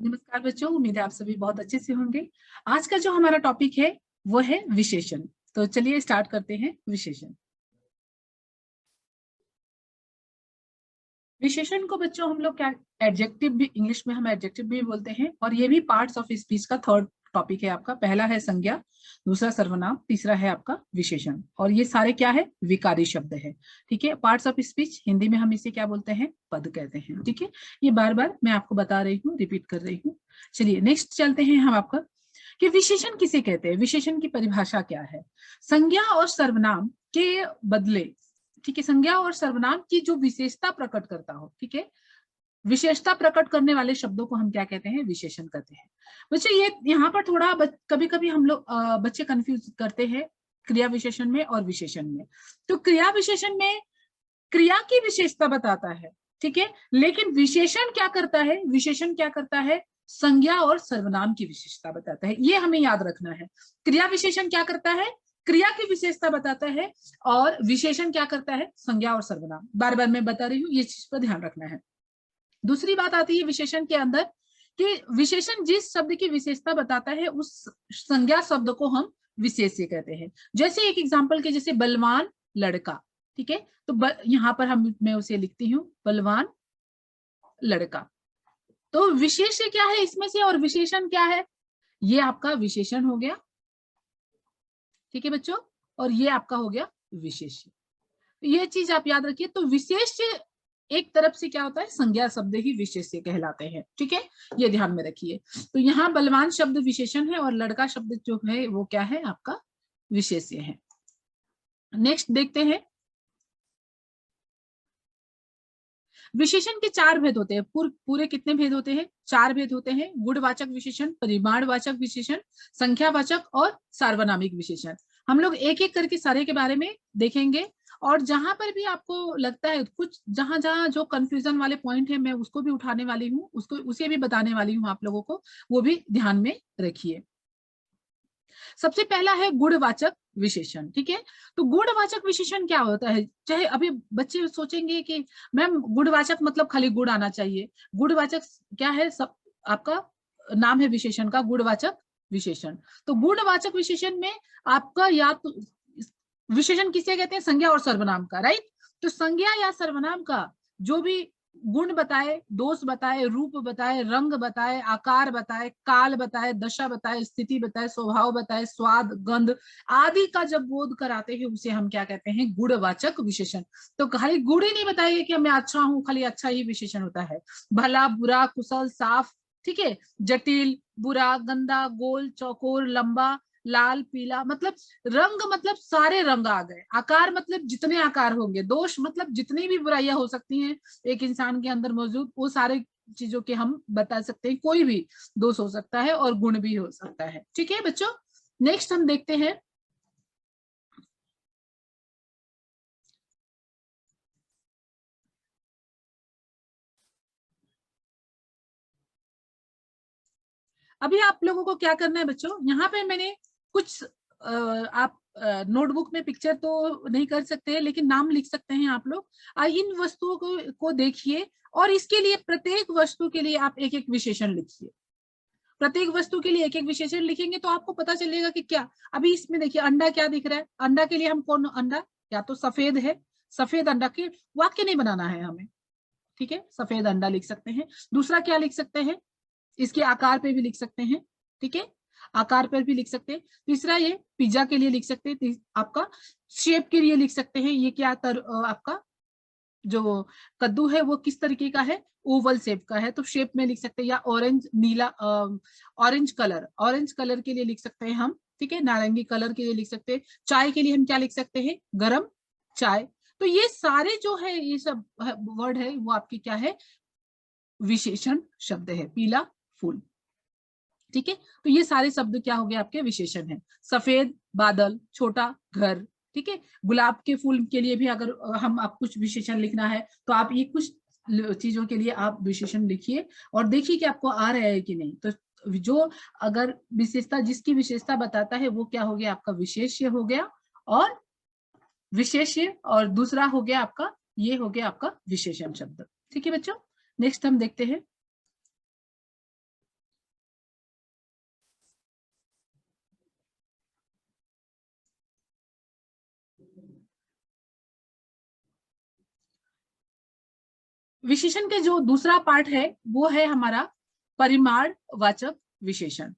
नमस्कार बच्चों, उम्मीद है आप सभी बहुत अच्छे से होंगे। आज का जो हमारा टॉपिक है वो है विशेषण। तो चलिए स्टार्ट करते हैं विशेषण। विशेषण को बच्चों हम लोग क्या एडजेक्टिव भी, इंग्लिश में हम एडजेक्टिव भी बोलते हैं, और ये भी पार्ट्स ऑफ स्पीच का थर्ड टॉपिक है आपका। पहला है संज्ञा, दूसरा सर्वनाम, तीसरा है आपका विशेषण, और ये सारे क्या है, विकारी शब्द है। ठीक है, पार्ट्स ऑफ स्पीच हिंदी में हम इसे क्या बोलते हैं, पद कहते हैं। ठीक है, ये बार बार मैं आपको बता रही हूँ, रिपीट कर रही हूँ। चलिए नेक्स्ट चलते हैं हम आपका कि विशेषण किसे कहते हैं, विशेषण की परिभाषा क्या है। संज्ञा और सर्वनाम के बदले, ठीक है, संज्ञा और सर्वनाम की जो विशेषता प्रकट करता हो, ठीक है, विशेषता प्रकट करने वाले शब्दों को हम क्या कहते हैं, विशेषण कहते हैं। बच्चे ये यहाँ पर थोड़ा कभी कभी हम लोग बच्चे कंफ्यूज करते हैं क्रिया विशेषण में और विशेषण में। तो क्रिया विशेषण में क्रिया की विशेषता बताता है, ठीक है, लेकिन विशेषण क्या करता है, विशेषण क्या करता है, संज्ञा और सर्वनाम की विशेषता बताता है। ये हमें याद रखना है। क्रिया विशेषण क्या करता है, क्रिया की विशेषता बताता है, और विशेषण क्या करता है, संज्ञा और सर्वनाम। बार बार मैं बता रही हूँ, ये चीज पर ध्यान रखना है। दूसरी बात आती है विशेषण के अंदर कि विशेषण जिस शब्द की विशेषता बताता है उस संज्ञा शब्द को हम विशेष्य कहते हैं। जैसे एक एग्जांपल के, जैसे बलवान लड़का, ठीक है, तो यहाँ पर मैं उसे लिखती हूँ बलवान लड़का। तो विशेष्य क्या है इसमें से और विशेषण क्या है, ये आपका विशेषण हो गया, ठीक है बच्चों, और ये आपका हो गया विशेष्य। ये चीज आप याद रखिए। तो विशेष्य एक तरफ से क्या होता है, संज्ञा शब्द ही विशेष्य कहलाते हैं, ठीक है, ये ध्यान में रखिए। तो यहाँ बलवान शब्द विशेषण है और लड़का शब्द जो है वो क्या है, आपका विशेष्य है। नेक्स्ट देखते हैं, विशेषण के चार भेद होते हैं। पूरे कितने भेद होते हैं, चार भेद होते हैं। गुणवाचक विशेषण, परिमाणवाचक विशेषण, संख्यावाचक और सार्वनामिक विशेषण। हम लोग एक एक करके सारे के बारे में देखेंगे, और जहां पर भी आपको लगता है कुछ, जहां जहां जो कंफ्यूजन वाले पॉइंट है मैं उसको भी उठाने वाली हूँ, उसको उसे भी बताने वाली हूँ आप लोगों को, वो भी ध्यान में रखिए। सबसे पहला है गुणवाचक विशेषण, ठीक है। तो गुणवाचक विशेषण क्या होता है, चाहे अभी बच्चे सोचेंगे कि मैम गुणवाचक मतलब खाली गुण आना चाहिए। गुणवाचक क्या है, सब आपका नाम है विशेषण का, गुणवाचक विशेषण। तो गुणवाचक विशेषण में आपका या तो विशेषण किसे कहते हैं, संज्ञा और सर्वनाम का, राइट। तो संज्ञा या सर्वनाम का जो भी गुण बताए, दोष बताए, रूप बताए, रंग बताए, आकार बताए, काल बताए, दशा बताए, स्थिति बताए, स्वभाव बताए, स्वाद, गंध आदि का जब बोध कराते हैं उसे हम क्या कहते हैं, गुणवाचक विशेषण। तो खाली गुण ही नहीं बताइए कि मैं अच्छा हूं, खाली अच्छा ही विशेषण होता है। भला, बुरा, कुशल, साफ, ठीक है, जटिल, बुरा, गंदा, गोल, चौकोर, लंबा, लाल, पीला, मतलब रंग मतलब सारे रंग आ गए, आकार मतलब जितने आकार होंगे, दोष मतलब जितनी भी बुराइयां हो सकती हैं एक इंसान के अंदर मौजूद, वो सारे चीजों के हम बता सकते हैं। कोई भी दोष हो सकता है और गुण भी हो सकता है, ठीक है बच्चों। नेक्स्ट हम देखते हैं, अभी आप लोगों को क्या करना है बच्चों, यहाँ पे मैंने कुछ आप नोटबुक में पिक्चर तो नहीं कर सकते लेकिन नाम लिख सकते हैं आप लोग। इन वस्तुओं को देखिए, और इसके लिए प्रत्येक वस्तु के लिए आप एक एक विशेषण लिखिए। प्रत्येक वस्तु के लिए एक एक विशेषण लिखेंगे तो आपको पता चलेगा कि क्या। अभी इसमें देखिए अंडा क्या दिख रहा है, अंडा के लिए हम कौन, अंडा या तो सफेद है, सफेद अंडा के वाक्य नहीं बनाना है हमें, ठीक है, सफेद अंडा लिख सकते हैं। दूसरा क्या लिख सकते हैं, इसके आकार पे भी लिख सकते हैं, ठीक है, आकार पर भी लिख सकते हैं। तीसरा ये पिज्जा के लिए लिख सकते हैं, आपका शेप के लिए लिख सकते हैं, ये क्या आपका जो कद्दू है वो किस तरीके का है, ओवल शेप का है, तो शेप में लिख सकते हैं। या ऑरेंज, नीला, ऑरेंज कलर, ऑरेंज कलर के लिए लिख सकते हैं हम, ठीक है, नारंगी कलर के लिए लिख सकते हैं। चाय के लिए हम क्या लिख सकते हैं, गरम चाय। तो ये सारे जो है, ये सब वर्ड है वो आपकी क्या है, विशेषण शब्द है। पीला फूल, ठीक है, तो ये सारे शब्द क्या हो गए, आपके विशेषण है। सफेद बादल, छोटा घर, ठीक है। गुलाब के फूल के लिए भी अगर हम आप कुछ विशेषण लिखना है तो आप ये कुछ चीजों के लिए आप विशेषण लिखिए और देखिए कि आपको आ रहा है कि नहीं। तो जो अगर विशेषता, जिसकी विशेषता बताता है वो क्या हो गया, आपका विशेष्य हो गया, और विशेष्य, और दूसरा हो गया आपका, ये हो गया आपका विशेषण शब्द, ठीक है बच्चों। नेक्स्ट हम देखते हैं, विशेषण के जो दूसरा पार्ट है वो है हमारा परिमाणवाचक विशेषण।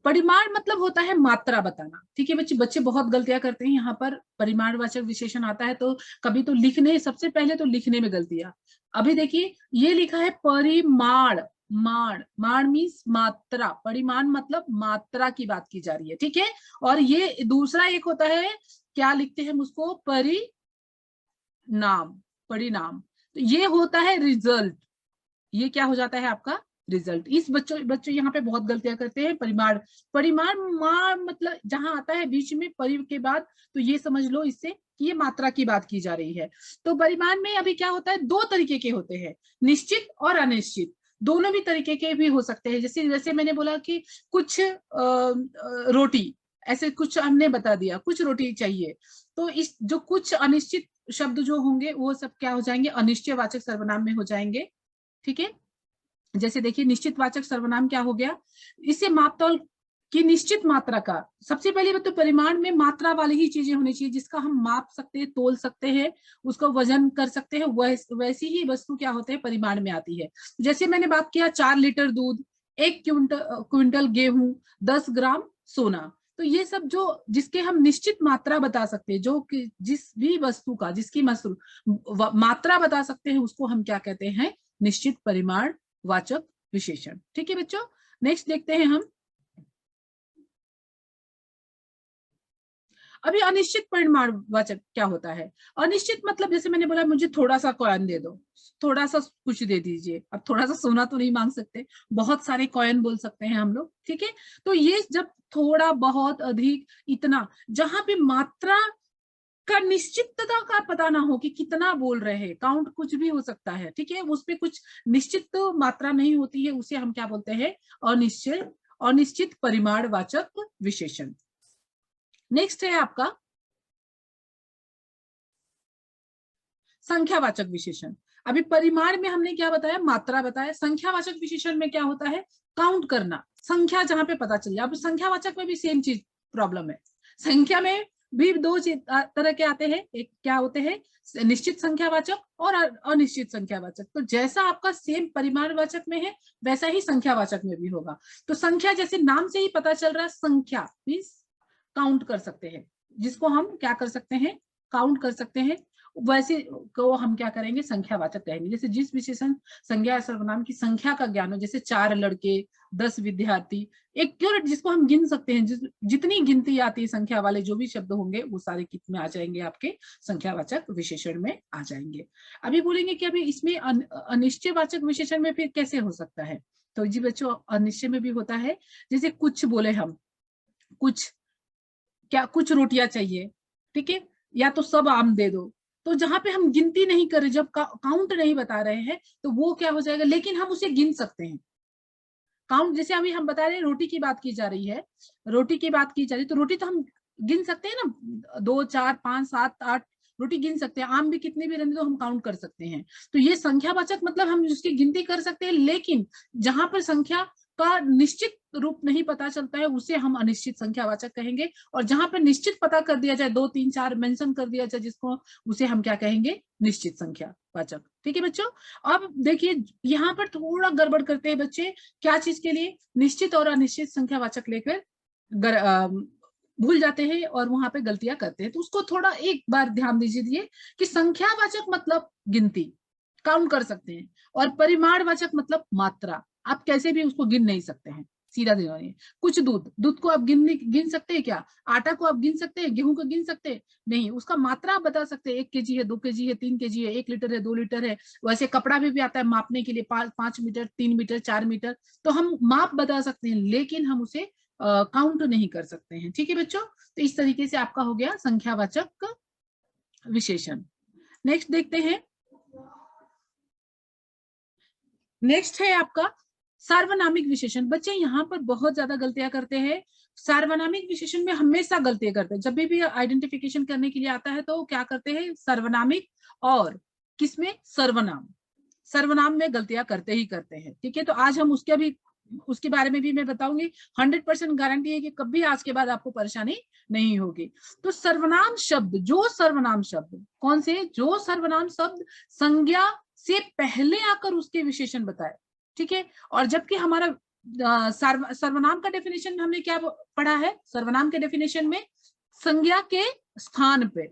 परिमाण मतलब होता है मात्रा बताना, ठीक है बच्चे। बच्चे बहुत गलतियां करते हैं यहाँ पर। परिमाणवाचक विशेषण आता है तो कभी तो लिखने, सबसे पहले तो लिखने में गलतियां। अभी देखिए ये लिखा है परिमाण, माण, माण मीन्स मात्रा, परिमाण मतलब मात्रा की बात की जा रही है, ठीक है। और ये दूसरा एक होता है, क्या लिखते हैं हम उसको, परिणाम, परिणाम। तो ये होता है रिजल्ट, ये क्या हो जाता है आपका रिजल्ट। इस बच्चों बच्चों यहाँ पे बहुत गलतियां करते हैं। परिमाण, परिमाण मतलब जहां आता है बीच में परि के बाद, तो ये समझ लो इससे कि ये मात्रा की बात की जा रही है। तो परिमाण में अभी क्या होता है, दो तरीके के होते हैं, निश्चित और अनिश्चित। दोनों भी तरीके के भी हो सकते हैं। जैसे जैसे मैंने बोला कि कुछ रोटी, ऐसे कुछ हमने बता दिया कुछ रोटी चाहिए, तो इस जो कुछ अनिश्चित शब्द जो होंगे वो सब क्या हो जाएंगे, अनिश्चयवाचक सर्वनाम में हो जाएंगे, ठीक है। जैसे देखिए निश्चितवाचक सर्वनाम क्या हो गया, इससे मापतौल की निश्चित मात्रा का, सबसे पहले तो परिमाण में मात्रा वाली ही चीजें होनी चाहिए जिसका हम माप सकते हैं, तोल सकते हैं, उसको वजन कर सकते हैं, वैसी ही वस्तु क्या होते हैं परिमाण में आती है। जैसे मैंने बात किया 4 लीटर दूध, 1 क्विंटल गेहूं, 10 ग्राम सोना, तो ये सब जो जिसके हम निश्चित मात्रा बता सकते हैं, जो कि जिस भी वस्तु का जिसकी मात्रा बता सकते हैं, उसको हम क्या कहते हैं, निश्चित परिमाण वाचक विशेषण, ठीक है बच्चों। नेक्स्ट देखते हैं हम, अभी अनिश्चित परिमाण वाचक क्या होता है। अनिश्चित मतलब जैसे मैंने बोला मुझे थोड़ा सा कॉइन दे दो, थोड़ा सा कुछ दे दीजिए। अब थोड़ा सा सोना तो नहीं मांग सकते, बहुत सारे कॉइन बोल सकते हैं हम लोग, ठीक है। तो ये जब थोड़ा बहुत अधिक इतना, जहां पे मात्रा का निश्चितता का पता ना हो कि कितना बोल रहे हैं, काउंट कुछ भी हो सकता है, ठीक है, उसपे कुछ निश्चित तो मात्रा नहीं होती है, उसे हम क्या बोलते हैं, अनिश्चित, अनिश्चित परिमाणवाचक विशेषण। नेक्स्ट है आपका संख्यावाचक विशेषण। अभी परिमाण में हमने क्या बताया, मात्रा बताया। संख्यावाचक विशेषण में क्या होता है, काउंट करना, संख्या जहां पे पता चल जाए। अब संख्यावाचक में भी सेम चीज प्रॉब्लम है। संख्या में भी दो तरह के आते हैं, एक क्या होते हैं, निश्चित संख्यावाचक और अनिश्चित संख्यावाचक। तो जैसा आपका सेम परिमाणवाचक में है वैसा ही संख्यावाचक में भी होगा। तो संख्या जैसे नाम से ही पता चल रहा है, संख्या मीन्स काउंट कर सकते हैं, जिसको हम क्या कर सकते हैं, काउंट कर सकते हैं, वैसे को हम क्या करेंगे, संख्यावाचक कहेंगे। जैसे जिस विशेषण संज्ञा या सर्वनाम की संख्या का ज्ञान हो, जैसे 4 लड़के, 10 विद्यार्थी, एक क्यूरेट जिसको हम गिन सकते हैं, जितनी गिनती आती है संख्या वाले जो भी शब्द होंगे वो सारे कित में आ जाएंगे, आपके संख्यावाचक विशेषण में आ जाएंगे। अभी बोलेंगे कि अभी इसमें अनिश्चयवाचक विशेषण में फिर कैसे हो सकता है। तो जी बच्चों अनिश्चय में भी होता है, जैसे कुछ बोले हम, कुछ क्या, कुछ रोटियां चाहिए, ठीक है, या तो सब आम दे दो। तो जहां पे हम गिनती नहीं कर रहे, जब काउंट नहीं बता रहे हैं, तो वो क्या हो जाएगा, लेकिन हम उसे गिन सकते हैं। काउंट जैसे अभी हम बता रहे हैं, रोटी की बात की जा रही है, रोटी की बात की जा रही है, तो रोटी तो हम गिन सकते हैं ना, 2 4 5 7 8 रोटी गिन सकते हैं। आम भी कितने भी रहने तो हम काउंट कर सकते हैं। तो ये संख्यावाचक मतलब हम उसकी गिनती कर सकते हैं, लेकिन जहां पर संख्या का निश्चित रूप नहीं पता चलता है उसे हम अनिश्चित संख्यावाचक कहेंगे। और जहां पर निश्चित पता कर दिया जाए, 2 3 4 मेंशन कर दिया जाए जिसको, उसे हम क्या कहेंगे, निश्चित संख्यावाचक, ठीक है बच्चों। अब देखिए यहाँ पर थोड़ा गड़बड़ करते हैं बच्चे, क्या चीज के लिए, निश्चित और अनिश्चित संख्यावाचक लेकर भूल जाते हैं और वहां पे गलतियां करते हैं। तो उसको थोड़ा एक बार ध्यान दीजिए कि संख्यावाचक मतलब गिनती, काउंट कर सकते हैं, और परिमाणवाचक मतलब मात्रा, आप कैसे भी उसको गिन नहीं सकते हैं, सीधा ध्यान है। कुछ दूध, दूध को आप गिन सकते हैं क्या, आटा को आप गिन सकते हैं, गेहूं को गिन सकते हैं नहीं, उसका मात्रा आप बता सकते हैं, 1 केजी है, 2 केजी है, 3 केजी है, 1 लीटर है, 2 लीटर है। वैसे कपड़ा भी आता है मापने के लिए, 5 मीटर, 3 मीटर, 4 मीटर, तो हम माप बता सकते हैं, लेकिन हम उसे काउंट नहीं कर सकते हैं, ठीक है बच्चों। तो इस तरीके से आपका हो गया संख्यावाचक विशेषण। नेक्स्ट देखते हैं, नेक्स्ट है आपका सार्वनामिक विशेषण। बच्चे यहाँ पर बहुत ज्यादा गलतियां करते हैं। सार्वनामिक विशेषण में हमेशा गलतियां करते हैं, जब भी आइडेंटिफिकेशन करने के लिए आता है तो क्या करते हैं, सार्वनामिक और किसमें, सर्वनाम, सर्वनाम में गलतियां करते ही करते हैं, ठीक है। तो आज हम उसके बारे में भी मैं बताऊंगी। 100% गारंटी है कि कभी आज के बाद आपको परेशानी नहीं होगी। तो सर्वनाम शब्द, जो सर्वनाम शब्द कौन से, जो सर्वनाम शब्द संज्ञा से पहले आकर उसके विशेषण बताए, ठीक है। और जबकि हमारा सर्वनाम का डेफिनेशन में हमने क्या पढ़ा है, सर्वनाम के डेफिनेशन में संज्ञा के स्थान पे,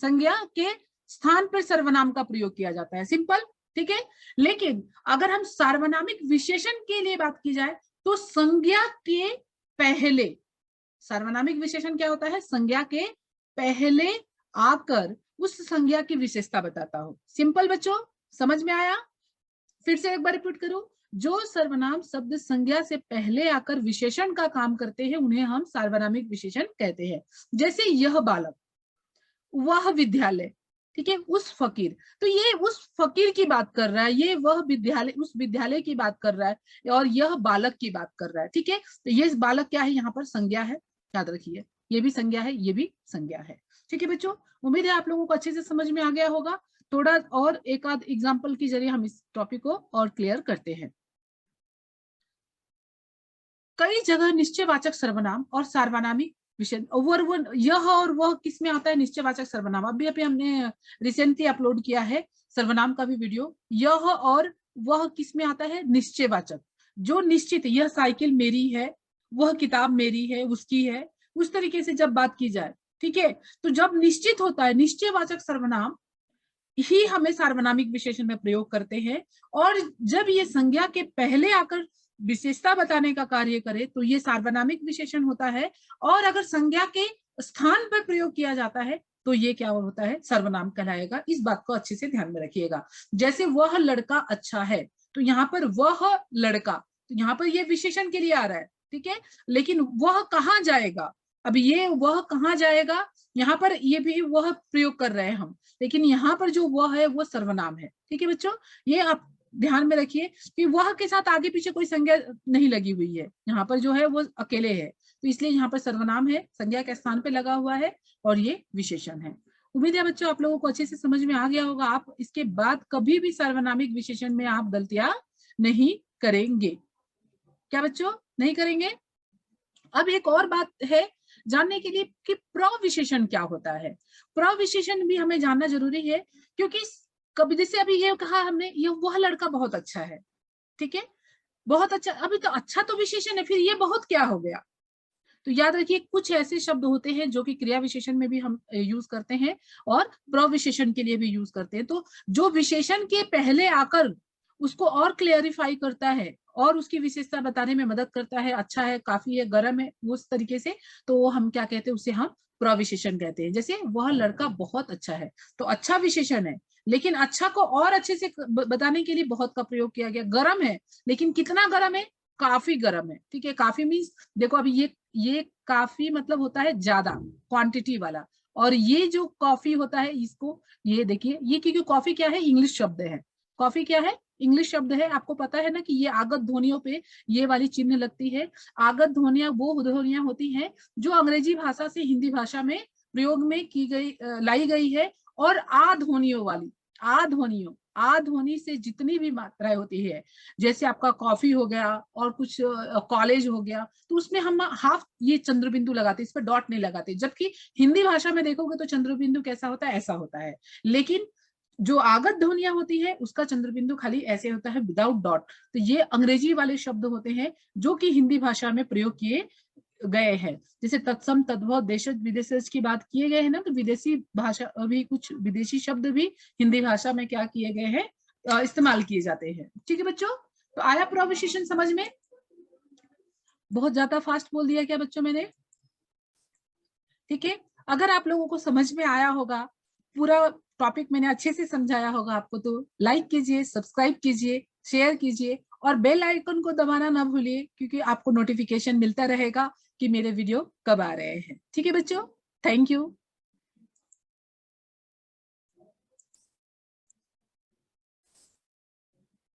संज्ञा के स्थान पर सर्वनाम का प्रयोग किया जाता है, सिंपल, ठीक है। लेकिन अगर हम सार्वनामिक विशेषण के लिए बात की जाए तो संज्ञा के पहले, सार्वनामिक विशेषण क्या होता है, संज्ञा के पहले आकर उस संज्ञा की विशेषता बताता हो। सिंपल बच्चों, समझ में आया? फिर से एक बार रिपीट करूं, जो सर्वनाम शब्द संज्ञा से पहले आकर विशेषण का काम करते हैं उन्हें हम सार्वनामिक विशेषण कहते हैं। जैसे यह बालक, वह विद्यालय, ठीक है, उस फकीर, तो ये उस फकीर की बात कर रहा है, ये वह विद्यालय, उस विद्यालय की बात कर रहा है, और यह बालक की बात कर रहा है, ठीक है। तो ये बालक क्या है, यहाँ पर संज्ञा है, याद रखिए, ये भी संज्ञा है, ये भी संज्ञा है, ठीक है बच्चों। उम्मीद है आप लोगों को अच्छे से समझ में आ गया होगा। थोड़ा और एक आध एग्जाम्पल के जरिए हम इस टॉपिक को और क्लियर करते हैं। कई जगह निश्चयवाचक सर्वनाम और सार्वनामिक विशेषण, यह और वह किस में आता है, निश्चयवाचक सर्वनाम। अभी हमने रिसेंटली अपलोड किया है सर्वनाम का भी वीडियो। यह और वह किस में आता है, निश्चयवाचक, जो निश्चित, यह साइकिल मेरी है, वह किताब मेरी है, उसकी है, उस तरीके से जब बात की जाए, ठीक है। तो जब निश्चित होता है, निश्चयवाचक सर्वनाम ही हमें सार्वनामिक विशेषण में प्रयोग करते हैं। और जब ये संज्ञा के पहले आकर विशेषता बताने का कार्य करे तो ये सार्वनामिक विशेषण होता है। और अगर संज्ञा के स्थान पर प्रयोग किया जाता है तो ये क्या होता है, सर्वनाम कहलाएगा। इस बात को अच्छे से ध्यान में रखिएगा। जैसे वह लड़का अच्छा है, तो यहाँ पर वह लड़का, तो यहाँ पर ये विशेषण के लिए आ रहा है, ठीक है। लेकिन वह कहाँ जाएगा, अब ये वह कहाँ जाएगा, यहाँ पर ये भी वह प्रयोग कर रहे हैं हम, लेकिन यहाँ पर जो वह है वो सर्वनाम है, ठीक है बच्चों। ये आप ध्यान में रखिए कि वह के साथ आगे पीछे कोई संज्ञा नहीं लगी हुई है, यहाँ पर जो है वो अकेले है, तो इसलिए यहाँ पर सर्वनाम है, संज्ञा के स्थान पे लगा हुआ है, और ये विशेषण है। उम्मीद है बच्चों आप लोगों को अच्छे से समझ में आ गया होगा। आप इसके बाद कभी भी सार्वनामिक विशेषण में आप गलतियां नहीं करेंगे, क्या बच्चों, नहीं करेंगे। अब एक और बात है जानने के लिए कि प्रविशेषण क्या होता है। प्रविशेषण भी हमें जानना जरूरी है, क्योंकि कभी जैसे अभी ये कहा हमने, ये वह लड़का बहुत अच्छा है, ठीक है, बहुत अच्छा, अभी तो अच्छा तो विशेषण है, फिर ये बहुत क्या हो गया। तो याद रखिए कुछ ऐसे शब्द होते हैं जो कि क्रिया विशेषण में भी हम यूज करते हैं और प्रविशेषण के लिए भी यूज करते हैं। तो जो विशेषण के पहले आकर उसको और क्लियरिफाई करता है और उसकी विशेषता बताने में मदद करता है, अच्छा है, काफी है, गर्म है, उस तरीके से, तो हम क्या कहते हैं, उसे हम प्रविशेषण कहते हैं। जैसे वह लड़का बहुत अच्छा है, तो अच्छा विशेषण है, लेकिन अच्छा को और अच्छे से बताने के लिए बहुत का प्रयोग किया गया। गर्म है, लेकिन कितना गर्म है, काफी गर्म है, ठीक है। काफी मीन्स देखो अभी ये काफी मतलब होता है ज्यादा क्वांटिटी वाला, और ये जो कॉफी होता है इसको, ये देखिए, ये क्योंकि कॉफी क्या है, इंग्लिश शब्द है, कॉफी क्या है, इंग्लिश शब्द है। आपको पता है ना कि ये आगत ध्वनियों पे ये वाली चिन्ह लगती है। आगत ध्वनियां वो ध्वनियां होती हैं जो अंग्रेजी भाषा से हिंदी भाषा में प्रयोग में की गई, लाई गई है। और आ ध्वनियों वाली, आ ध्वनि से जितनी भी मात्राएं होती है, जैसे आपका कॉफी हो गया और कुछ कॉलेज हो गया, तो उसमें हम हाफ ये चंद्रबिंदु लगाते, इस पर डॉट नहीं लगाते। जबकि हिंदी भाषा में देखोगे तो चंद्रबिंदु कैसा होता है, ऐसा होता है। लेकिन जो आगत ध्वनियां होती है उसका चंद्रबिंदु खाली ऐसे होता है, विदाउट डॉट। तो ये अंग्रेजी वाले शब्द होते हैं जो कि हिंदी भाषा में प्रयोग किए गए हैं। जैसे तत्सम, तद्भव, देशज, विदेशज की बात किए गए हैं ना, तो विदेशी भाषा, अभी कुछ विदेशी शब्द भी हिंदी भाषा में क्या किए गए हैं, इस्तेमाल किए जाते हैं, ठीक है बच्चों। तो आया प्रविशेषण समझ में? बहुत ज्यादा फास्ट बोल दिया क्या बच्चों मैंने? ठीक है, अगर आप लोगों को समझ में आया होगा, पूरा टॉपिक मैंने अच्छे से समझाया होगा आपको, तो लाइक कीजिए, सब्सक्राइब कीजिए, शेयर कीजिए और बेल आइकन को दबाना ना भूलिए, क्योंकि आपको नोटिफिकेशन मिलता रहेगा कि मेरे वीडियो कब आ रहे हैं। ठीक है बच्चों, थैंक यू।